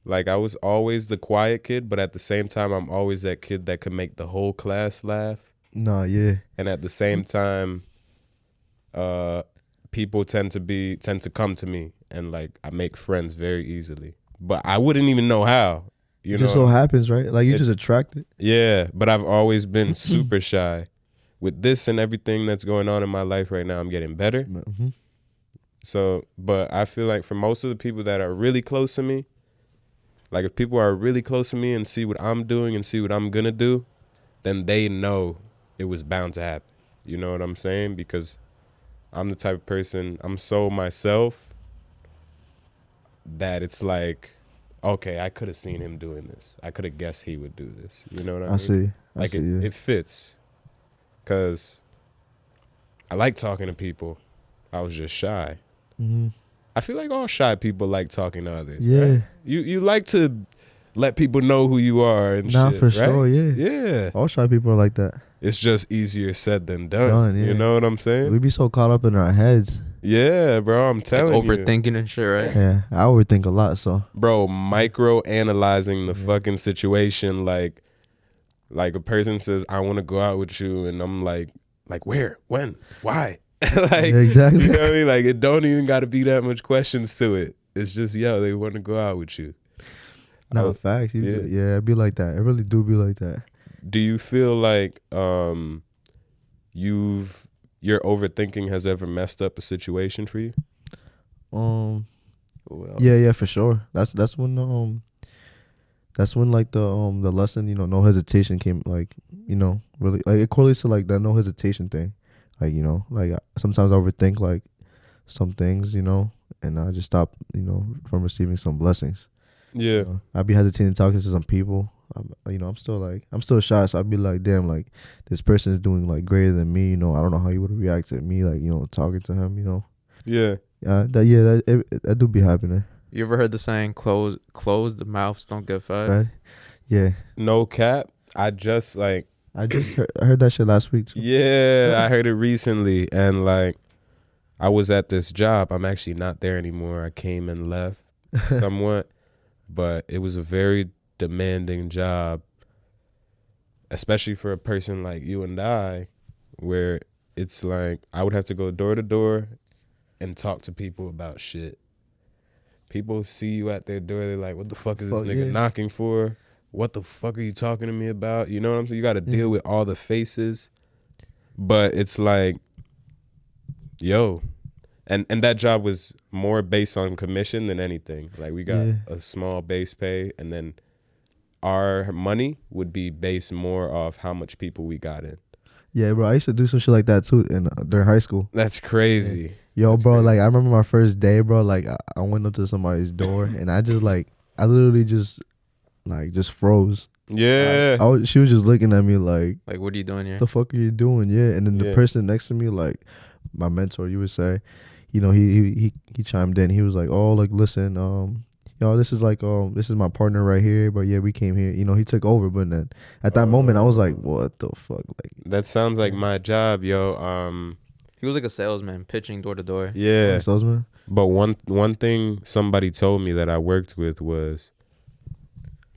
Like I was always the quiet kid, but at the same time I'm always that kid that could make the whole class laugh. Nah, yeah. And at the same time, people tend to come to me and like I make friends very easily. But I wouldn't even know how. You It know? just so happens, right? Like you just attracted. Yeah, but I've always been super shy. With this and everything that's going on in my life right now, I'm getting better. Mm-hmm. So, but I feel like for most of the people that are really close to me, like if people are really close to me and see what I'm doing and see what I'm gonna do, then they know it was bound to happen. You know what I'm saying? Because I'm the type of person, I'm so myself that it's like, okay, I could have seen him doing this. I could have guessed he would do this. You know what I mean? I see. Like it fits. Because I like talking to people. I was just shy. Mm-hmm. I feel like all shy people like talking to others. Yeah. Right? You like to let people know who you are and Nah, shit, for right? sure, yeah. Yeah. All shy people are like that. It's just easier said than done. Done, yeah. You know what I'm saying? We be so caught up in our heads. Yeah, bro, I'm Like telling you. overthinking and shit, right? Yeah, I overthink a lot, so. Bro, micro analyzing the fucking situation. Like a person says, I want to go out with you. And I'm like where? When? Why? Like, Yeah, exactly. You know what I mean? Like, it don't even got to be that much questions to it. It's just, yo, they want to go out with you. No, facts. Yeah, it'd be like that. It really do be like that. do you feel like your overthinking has ever messed up a situation for you? Well, Yeah, for sure. That's when like the lesson, no hesitation came, like, really, like, it correlates to like that no hesitation thing. Like, like sometimes I overthink like some things, and I just stop, from receiving some blessings. Yeah. I'd be hesitating talking to some people. I'm still shy, so I'd be like, damn, like this person is doing like greater than me. I don't know how he would react to me, like, talking to him. Yeah. That do be happening. you ever heard the saying, closed mouths don't get fed? Right? Yeah. No cap. I just like. I heard that shit last week too. Yeah, I heard it recently, and like, I was at this job. I'm actually not there anymore. I came and left somewhat, but it was a very demanding job, especially for a person like you and I, where it's like I would have to go door to door and talk to people about shit. People see you at their door, they're like, what the fuck is this nigga knocking for? What the fuck are you talking to me about? You know what I'm saying? You got to deal with all the faces. But it's like, yo. And that job was more based on commission than anything. Like, we got a small base pay, and then our money would be based more off how much people we got in. Yeah, bro. I used to do some shit like that too during high school. That's crazy. Yo, That's bro, crazy. like I remember my first day, bro. Like I went up to somebody's door and I literally just froze. Yeah. She was just looking at me like, what are you doing here? the fuck are you doing? Yeah, and then the person next to me, like my mentor, you would say, he chimed in. He was like, oh, like listen, this is my partner right here. But yeah, we came here. He took over. But then at that moment, I was like, what the fuck? Like, that sounds like my job, yo. He was like a salesman pitching door to door. Yeah. Salesman. But one thing somebody told me that I worked with was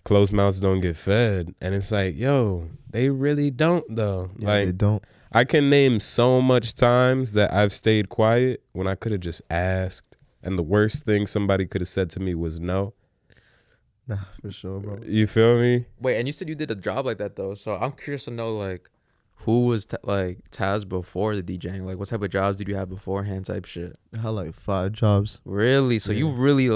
closed mouths don't get fed. And it's like, yo, they really don't though. Yeah, like they don't. I can name so much times that I've stayed quiet when I could have just asked. And the worst thing somebody could have said to me was no. Nah, for sure, bro. You feel me? Wait, and you said you did a job like that though. So I'm curious to know, like, who was Tazz before the DJing? Like, what type of jobs did you have beforehand? Type shit. I had like 5 jobs. Really? So you really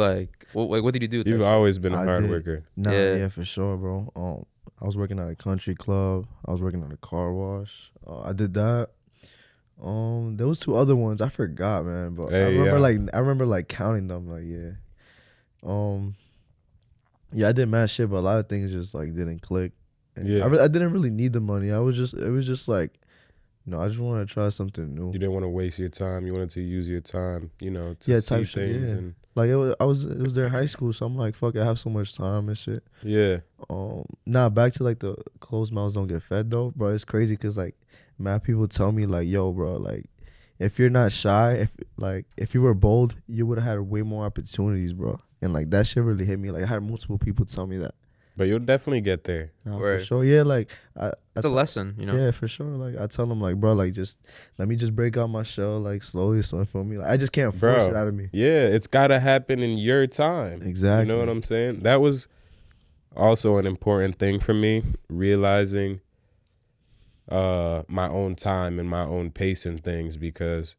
what did you do? You've always been a hard worker. Nah, Yeah, for sure, bro. I was working at a country club. I was working at a car wash. I did that. There was 2 other ones. I forgot, man. But I remember counting them. Like, yeah, I did mad shit, but a lot of things just like didn't click. And I didn't really need the money. It was just like, I just wanted to try something new. You didn't want to waste your time. You wanted to use your time, to see things. And like it was their high school, so I'm like, fuck, I have so much time and shit. yeah. Back to like the closed mouths don't get fed though, bro. It's crazy because like, mad people tell me like, yo, bro, like, if you're not shy, if you were bold, you would have had way more opportunities, bro. And like that shit really hit me. Like I had multiple people tell me that. But you'll definitely get there. For sure. Yeah, like it's a lesson, Yeah, for sure. Like I tell them, like, bro, like just let me just break out my shell, like slowly, so for me. Like I just can't force it out of me. Yeah, it's gotta happen in your time. Exactly. You know what I'm saying? That was also an important thing for me, realizing my own time and my own pace and things, because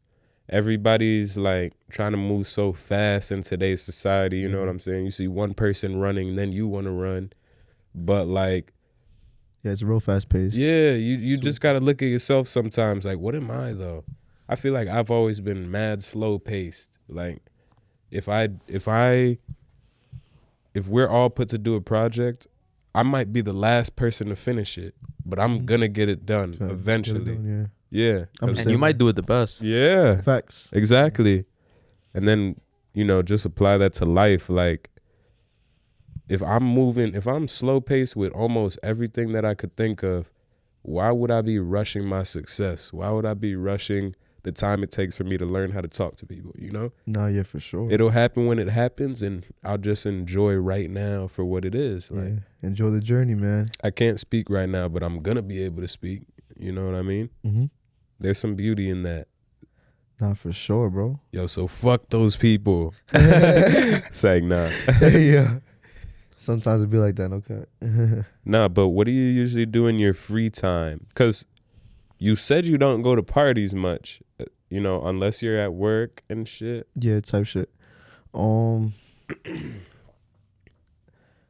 everybody's like trying to move so fast in today's society. You know what I'm saying? You see one person running, then you want to run. But like, yeah, it's real fast paced. Yeah, you just gotta look at yourself sometimes. Like, what am I though? I feel like I've always been mad slow paced. Like, if we're all put to do a project, I might be the last person to finish it, but I'm gonna get it done eventually. Yeah, and you might do it the best. Yeah, facts. Exactly. And then just apply that to life. Like, if I'm slow paced with almost everything that I could think of, why would I be rushing my success? Why would I be rushing the time it takes for me to learn how to talk to people, Nah, yeah, for sure. It'll happen when it happens, and I'll just enjoy right now for what it is. Like, enjoy the journey, man. I can't speak right now, but I'm going to be able to speak. You know what I mean? Mm-hmm. There's some beauty in that. Nah, for sure, bro. Yo, so fuck those people. Saying nah. Yeah. Sometimes it be like that. Okay. Nah, but what do you usually do in your free time? Because you said you don't go to parties much, unless you're at work and shit. Yeah, type shit. I'm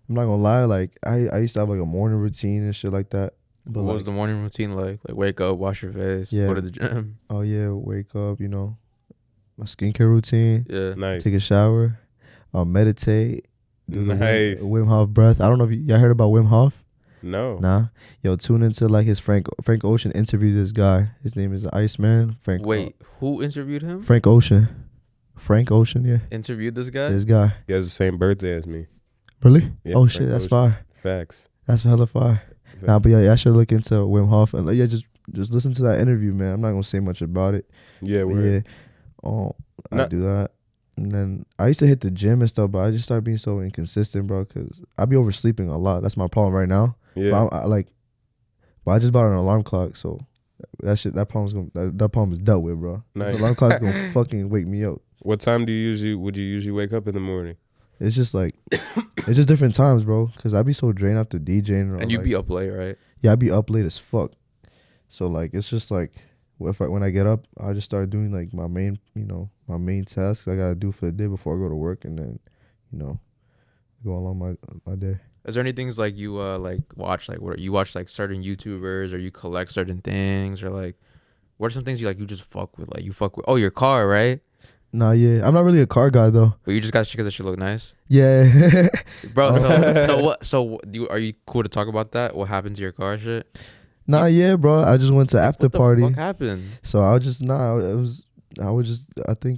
not gonna lie. Like I used to have like a morning routine and shit like that. But What was like, the morning routine like? Like wake up, wash your face, Yeah. go to the gym. oh yeah, wake up. My skincare routine. Yeah. Nice. Take a shower. Meditate. Do the Nice. Wim Hof breath. I don't know if y'all heard about Wim Hof. No. Nah. Yo, tune into like his Frank Ocean interviewed this guy. His name is Iceman. Wait, who interviewed him? Frank Ocean. Frank Ocean, yeah. Interviewed this guy? This guy. He has the same birthday as me. Really? Yeah, Oh Frank shit, that's Ocean. fire. Facts. That's hella fire. Facts. Nah, but yeah, I should look into Wim Hof and yeah, just listen to that interview, man. I'm not gonna say much about it. Yeah, But we're I Not- do that. And then I used to hit the gym and stuff, but I just started being so inconsistent, bro, because I be oversleeping a lot. That's my problem right now. yeah. But I just bought an alarm clock, so that problem is dealt with, bro. Nice. This alarm clock's gonna fucking wake me up. What time would you usually wake up in the morning? It's just like, it's just different times, bro. Cause I be so drained after DJing. And you be up late, right? Yeah, I be up late as fuck. So like, it's just like, when I get up, I just start doing like my main tasks I gotta do for the day before I go to work, and then, go along my day. Is there any things like you watch, like what you watch, like certain YouTubers, or you collect certain things, or like what are some things you just fuck with? Like you fuck with your car, right? Nah, yeah, I'm not really a car guy though. But you just got shit because that shit look nice, Yeah. bro. Oh. So what? So are you cool to talk about that? What happened to your car shit? Nah, yeah, bro. I just went to after What the party. fuck happened? So I think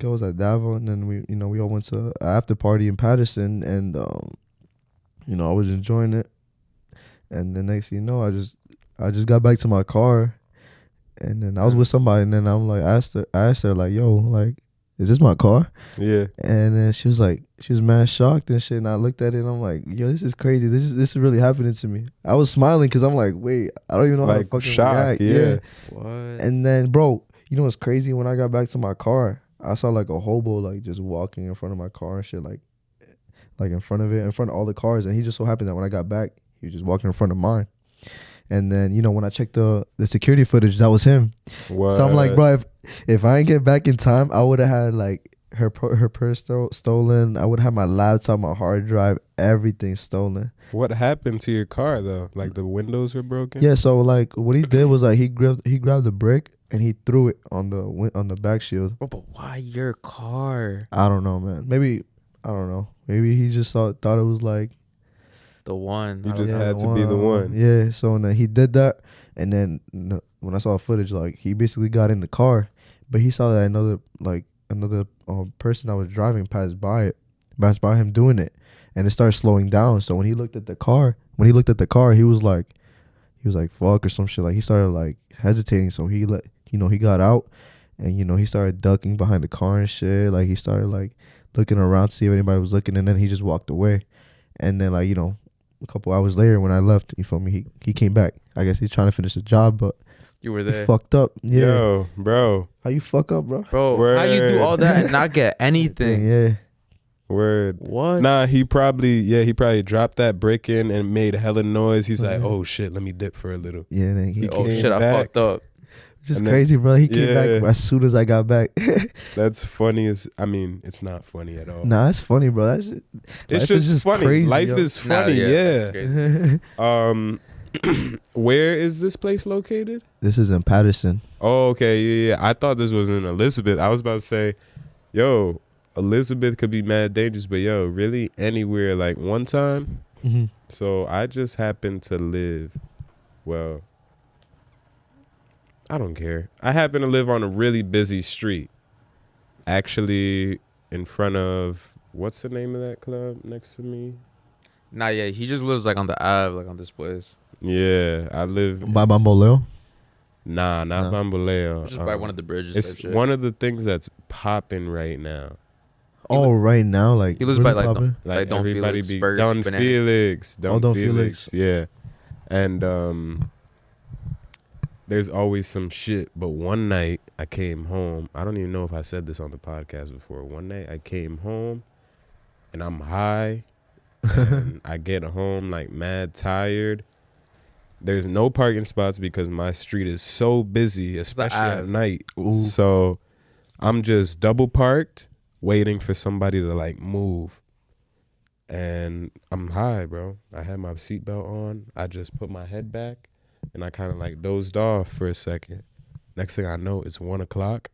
I was at Davo, and then we all went to an after party in Patterson, and I was enjoying it. And the next thing you know, I just got back to my car, and then I was with somebody, and then I'm like, I asked her like, yo, like, is this my car? Yeah. And then she was mad shocked and shit. And I looked at it and I'm like, yo, this is crazy. This is really happening to me. I was smiling because I'm like, wait, I don't even know how to Like fucking shocked, react. yeah. What? And then, bro, you know what's crazy? When I got back to my car, I saw like a hobo like just walking in front of my car and shit, like in front of all the cars. And he just so happened that when I got back, he was just walking in front of mine. And then, when I checked the security footage, that was him. What? So I'm like, bro, if I didn't get back in time, I would have had like her purse stolen. I would have my laptop, my hard drive, everything stolen. What happened to your car though? Like the windows were broken? Yeah, so like what he did was like he grabbed the brick and he threw it on the back shield. Bro, but why your car? I don't know, man. Maybe I don't know. Maybe he just thought it was like The one. You I just don't had know. to be the one. Yeah. So then he did that, and then when I saw footage, like he basically got in the car, but he saw that another person that was driving passed by him doing it, and it started slowing down. So when he looked at the car, he was like fuck or some shit. Like he started like hesitating. So he he got out, and he started ducking behind the car and shit. Like he started like looking around to see if anybody was looking, and then he just walked away. And then like a couple hours later when I left, you feel me? He came back. I guess he's trying to finish the job, but You were he there. fucked up. Yeah. Yo, bro. How you fuck up, bro? Bro, how you do all that and not get anything? Yeah. Word. What? Nah, he probably dropped that brick in and made hella noise. He's like, oh shit, let me dip for a little. Yeah. And then he Oh came shit, I back. fucked up. just and then- crazy, bro. He came back Yeah. as soon as I got back. That's funny it's not funny at all. Nah, it's funny, bro. That shit. It's life is just funny. crazy, Life yo. is Nah, funny, yeah. that's crazy. Where is this place located? This is in Patterson. Oh, okay, yeah. I thought this was in Elizabeth. I was about to say, yo, Elizabeth could be mad dangerous, but yo, really anywhere. Like one time, Mm-hmm. so I just happened to live, well, I don't care. I happen to live on a really busy street. Actually, in front of, what's the name of that club next to me? Nah, yeah, he just lives like on the Ave, like on this place. Yeah, I live. By Bamboleo. Nah, not No. Bamboleo. Just by one of the bridges. It's type shit. one of the things that's popping right now. Oh, right now, like He lives really by like poppin'? Like Don everybody Felix, be Burger, Don Banana. Felix, Don Don Felix, Felix. yeah. And there's always some shit. But one night I came home. I don't even know if I said this on the podcast before. One night I came home and I'm high and I get home like mad tired. There's no parking spots because my street is so busy, especially at Ave. night. Ooh. So I'm just double parked, waiting for somebody to like move. And I'm high, bro. I had my seatbelt on. I just put my head back, and I kind of like dozed off for a second. Next thing I know, it's 1 o'clock.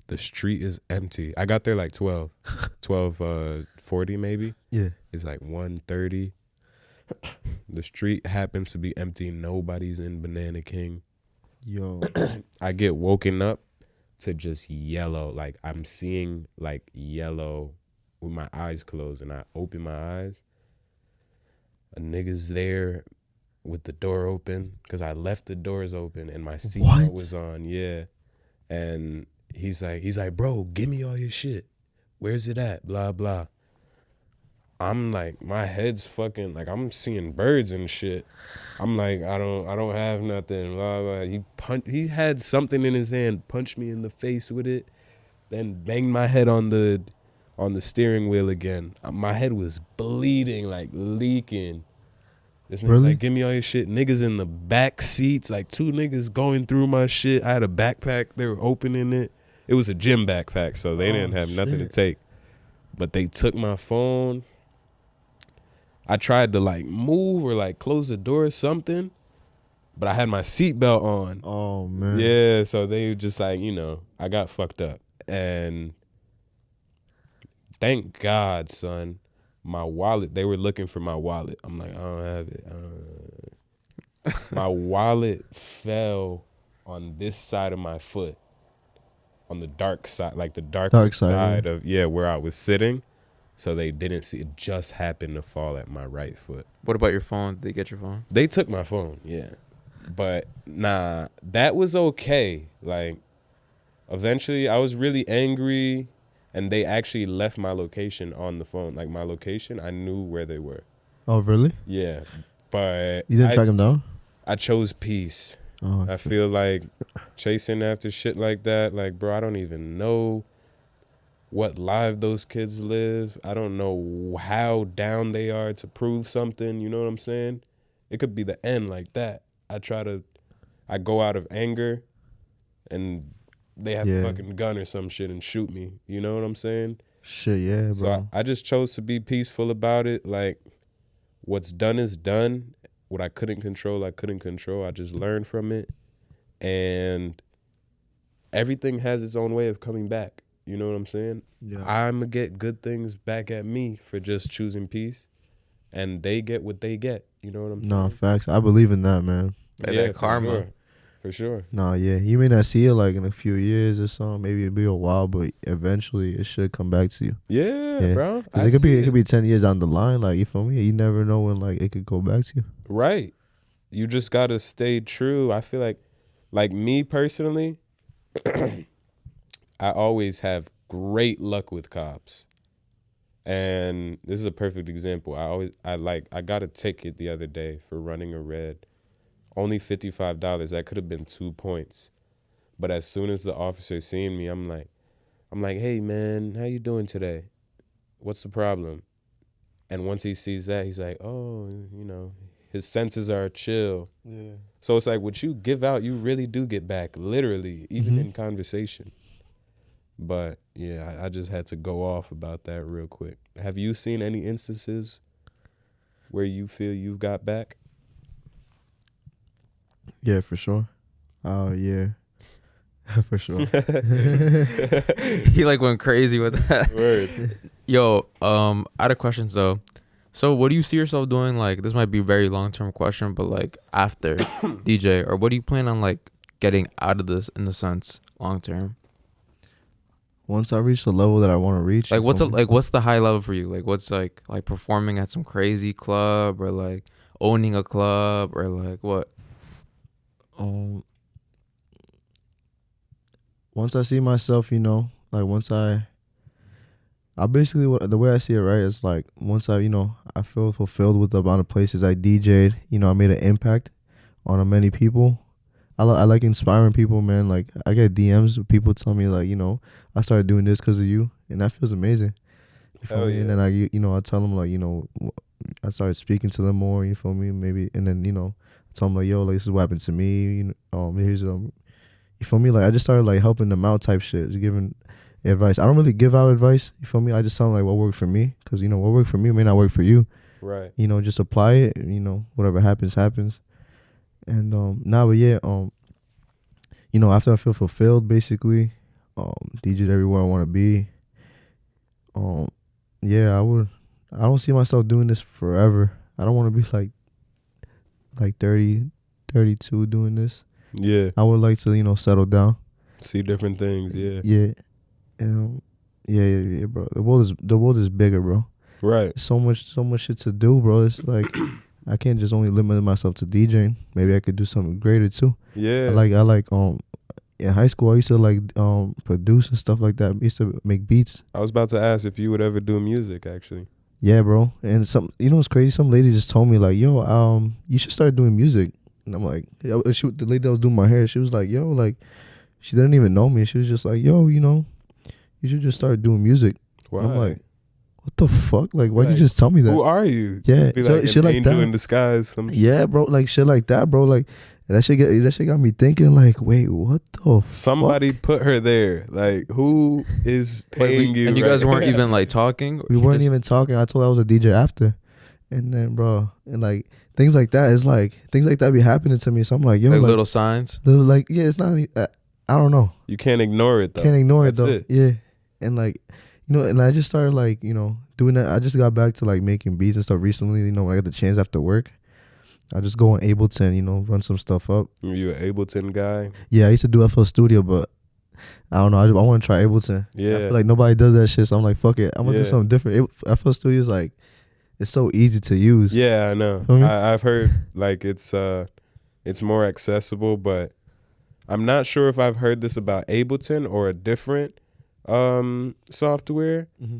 The street is empty. I got there like 12:40 maybe. Yeah. It's like 1:30. The street happens to be empty. Nobody's in Banana King. Yo. I get woken up to just yellow. Like I'm seeing like yellow with my eyes closed, and I open my eyes. A nigga's there with the door open because I left the doors open and my seatbelt What? was on. Yeah. And he's like, bro, give me all your shit. Where's it at? Blah, blah. I'm like, my head's fucking, like, I'm seeing birds and shit. I'm like, I don't have nothing. Blah, blah. He had something in his hand, punched me in the face with it, then banged my head on the steering wheel again. My head was bleeding, like leaking. This nigga Really? like, give me all your shit. Niggas in the back seats, like 2 niggas going through my shit. I had a backpack. They were opening it. It was a gym backpack, so they didn't have nothing to shit. take. But they took my phone. I tried to like move or like close the door or something, but I had my seatbelt on. Oh man. Yeah, so they just like, I got fucked up. And thank God, son, my wallet, they were looking for my wallet. I'm like, I don't have it. My wallet fell on this side of my foot, on the dark side, like the dark Dark side side, of, where I was sitting. So they didn't see it, just happened to fall at my right foot. What about your phone? Did they get your phone? They took my phone, yeah. But nah, that was okay. Like, eventually I was really angry, and they actually left my location on the phone. Like, my location, I knew where they were. Oh really? Yeah. But You didn't track him down? I chose peace. Oh. I feel like chasing after shit like that, like, bro, I don't even know what life those kids live. I don't know how down they are to prove something. You know what I'm saying? It could be the end like that. I go out of anger and they have a fucking gun or some shit and shoot me. You know what I'm saying? Shit, yeah, bro. So I just chose to be peaceful about it. Like, what's done is done. What I couldn't control, I couldn't control. I just learned from it. And everything has its own way of coming back. You know what I'm saying? Yeah. I'm going to get good things back at me for just choosing peace. And they get what they get. You know what I'm saying? No, facts. I believe in that, man. Yeah, that karma. For sure. No, yeah. You may not see it like in a few years or something. Maybe it'll be a while, but eventually it should come back to you. Yeah, bro. It could be 10 years down the line. Like, you feel me? You never know when like it could go back to you. Right. You just got to stay true. I feel like me personally, I always have great luck with cops. And this is a perfect example. I got a ticket the other day for running a red. Only $55. That could have been 2 points. But as soon as the officer seen me, I'm like, hey man, how you doing today? What's the problem? And once he sees that, he's like, oh, his senses are chill. Yeah. So it's like what you give out, you really do get back, literally, even in conversation. But yeah, I just had to go off about that real quick. Have you seen any instances where you feel you've got back? Yeah, for sure. Oh, yeah. For sure. He like went crazy with that. Word. Yo, I had a question though. So what do you see yourself doing? Like, this might be a very long-term question, but like after DJ, or what do you plan on like getting out of this in the sense long-term? Once I reach the level that I want to reach. Like, what's the high level for you? Like, what's like performing at some crazy club, or like owning a club, or like what? Once I see myself, like once I basically, the way I see it, right, is like once I feel fulfilled with the amount of places I DJ'd, I made an impact on many people. I like inspiring people, man. Like, I get DMs, people tell me like, I started doing this because of you, and that feels amazing. You feel Hell me? And yeah. then I tell them like, I started speaking to them more. You feel me? Maybe, and then I tell them like, yo, like this is what happened to me. Here's you feel me? Like I just started like helping them out, type shit, just giving advice. I don't really give out advice. You feel me? I just tell them like what worked for me, because what worked for me may not work for you. Right. Just apply it. Whatever happens, happens. And but yeah, after I feel fulfilled, basically, DJ'd everywhere I want to be. Yeah, I don't see myself doing this forever. I don't want to be like 30, 32 doing this. Yeah. I would like to, settle down. See different things. Yeah. Yeah. Yeah, bro. The world is bigger, bro. Right. So much shit to do, bro. It's like I can't just only limit myself to DJing. Maybe I could do something greater too. Yeah. I like in high school I used to like produce and stuff like that. I used to make beats. I was about to ask if you would ever do music, actually. Yeah, bro. And what's crazy? Some lady just told me like, yo, you should start doing music. And I'm like, the lady that was doing my hair, she was like, yo, like, she didn't even know me. She was just like, yo, you should just start doing music. Why? I'm like, what the fuck? Like, why'd you Like, just tell me that? Who are you? Yeah, Be like shit an like angel that. in disguise. Yeah, bro, like shit like that, bro. Like that shit got me thinking, like, wait, what the Somebody fuck? put her there. Like, who is paying you? And you right guys weren't now? even like talking. We She weren't just- even talking. I told her I was a DJ after, and then, bro, and like things like that is like things like that be happening to me. So I'm like, yo, like like little signs. like, yeah, it's not. I don't know. You can't ignore it though. Can't ignore That's it though. Yeah, and like, and I just started like, doing that. I just got back to like making beats and stuff recently. When I got the chance after work, I just go on Ableton, run some stuff up. You an Ableton guy? Yeah, I used to do FL Studio, but I don't know. I want to try Ableton. Yeah. I feel like nobody does that shit, so I'm like, fuck it. I'm gonna Yeah. do something different. FL Studio is like, it's so easy to use. Yeah, I know. Feel me? I've heard like it's more accessible, but I'm not sure if I've heard this about Ableton or a different software. Mm-hmm.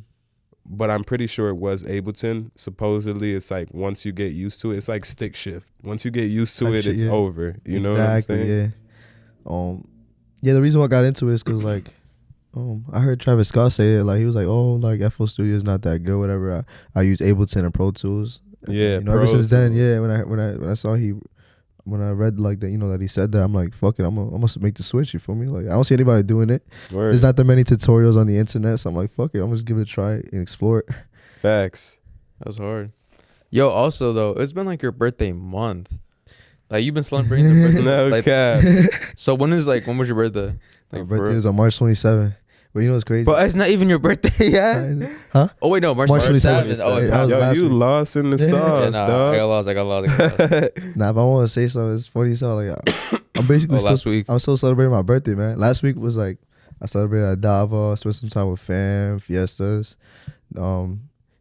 But I'm pretty sure it was Ableton. Supposedly, it's like once you get used to it, it's like stick shift. Once you get used to Type it, shit, it's yeah. over. You know what I'm saying? Yeah. Yeah. The reason why I got into it is because like, I heard Travis Scott say it. Like he was like, oh, like FL Studio is not that good. Whatever. I use Ableton and Pro Tools. And, Yeah, ever Pro since then, Tools. yeah. When I saw when I read like that, that he said that, I'm like, fuck it. I'm gonna make the switch. You feel me? Like I don't see anybody doing it. Word. There's not that many tutorials on the internet, so I'm like, fuck it. I'm just give it a try and explore it. Facts. That's hard. Yo, also though, it's been like your birthday month. Like you've been celebrating the birthday. No like, cap. So when was your birthday? My Like birthday was on March 27th. But you know what's crazy? But it's not even your birthday yet. Huh? Oh wait, no, March March 27th. 27th. Oh, Yeah, it that passed. was Yo, last you week. lost in the Yeah, sauce, I dog. got lost. Nah, if I want to say something, it's funny. So like, I'm basically Last week. I'm still celebrating my birthday, man. Last week was like, I celebrated at Dava, spent some time with fam, fiestas.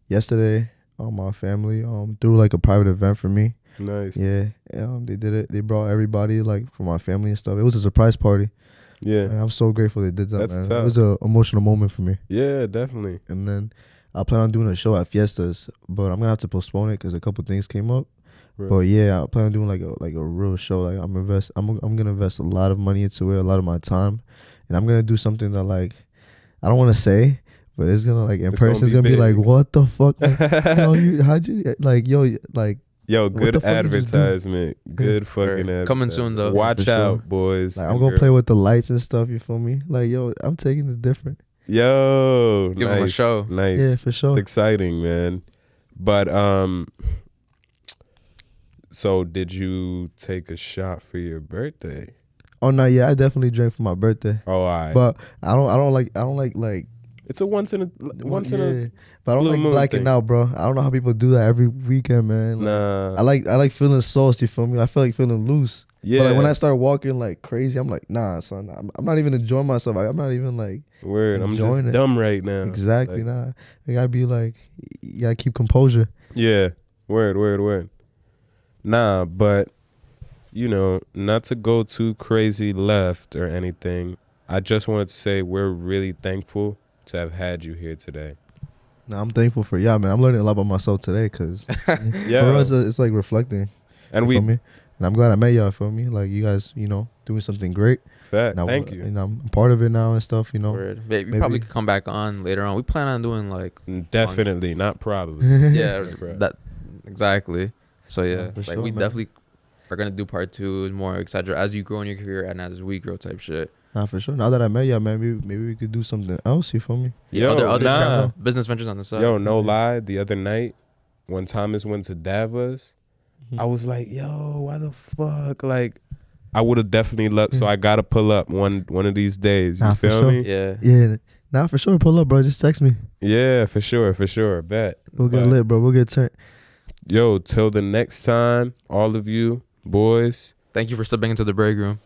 Yesterday, my family threw like a private event for me. Nice. Yeah, they did it. They brought everybody like from my family and stuff. It was a surprise party. Yeah. And I'm so grateful they did that, That's man. tough. It was an emotional moment for me. Yeah, definitely. And then I plan on doing a show at Fiestas, but I'm gonna have to postpone it because a couple things came up. Right. But yeah, I plan on doing like a real show. Like I'm gonna invest a lot of money into it, a lot of my time, and I'm gonna do something that like I don't want to say, but it's gonna like in It's gonna person it's be gonna be like, big. what the fuck? Like, how'd you like Yo, What good the fuck you just do? advertisement. Good fucking advertisement. Coming soon, though. Watch For sure. out, boys. like I'm and gonna play girls. with the lights and stuff? You feel me? Like yo, I'm taking it different. Yo, Give him a nice, show. Nice. Yeah, for sure. It's exciting, man. But so did you take a shot for your birthday? Oh no, yeah, I definitely drank for my birthday, Oh, I. but I don't like. It's a once in a. But I don't blue like moon blacking thing. out, bro. I don't know how people do that every weekend, man. Like, Nah. I like feeling sauce. You feel me? I feel like feeling loose. Yeah. But like when I start walking like crazy, I'm like, nah, son. I'm not even enjoying myself. I'm not even like Word. I'm enjoying just it. dumb right now. exactly. Like, Nah, I gotta be like, you gotta keep composure. yeah. Word. Nah, but not to go too crazy left or anything. I just wanted to say we're really thankful to have had you here today. Nah, I'm thankful for y'all, man. I'm learning a lot about myself today, cause Yeah. for us, it's like reflecting. And You feel me? And I'm glad I met y'all. Feel me? Like you guys, doing something great. Fact. Now, Thank you. And I'm part of it now and stuff. Word. Maybe probably could come back on later on. We plan on doing like Definitely, not probably. yeah, that exactly. So yeah, for like sure, we man. definitely are gonna do part 2, more etc. As you grow in your career and as we grow, type shit. Nah, for sure. Now that I met y'all, man, maybe we could do something else. You feel me? Yeah, Yo, other nah. business ventures on the side. Yo, no lie. The other night, when Thomas went to Davos, I was like, yo, why the fuck? Like, I would have definitely loved. So I gotta pull up one of these days. You Nah, for feel sure. me? Yeah. Yeah. Nah, for sure. Pull up, bro. Just text me. Yeah, for sure. Bet. We'll get But, lit, bro. We'll get turned. Yo, till the next time, all of you boys. Thank you for stepping into the break room.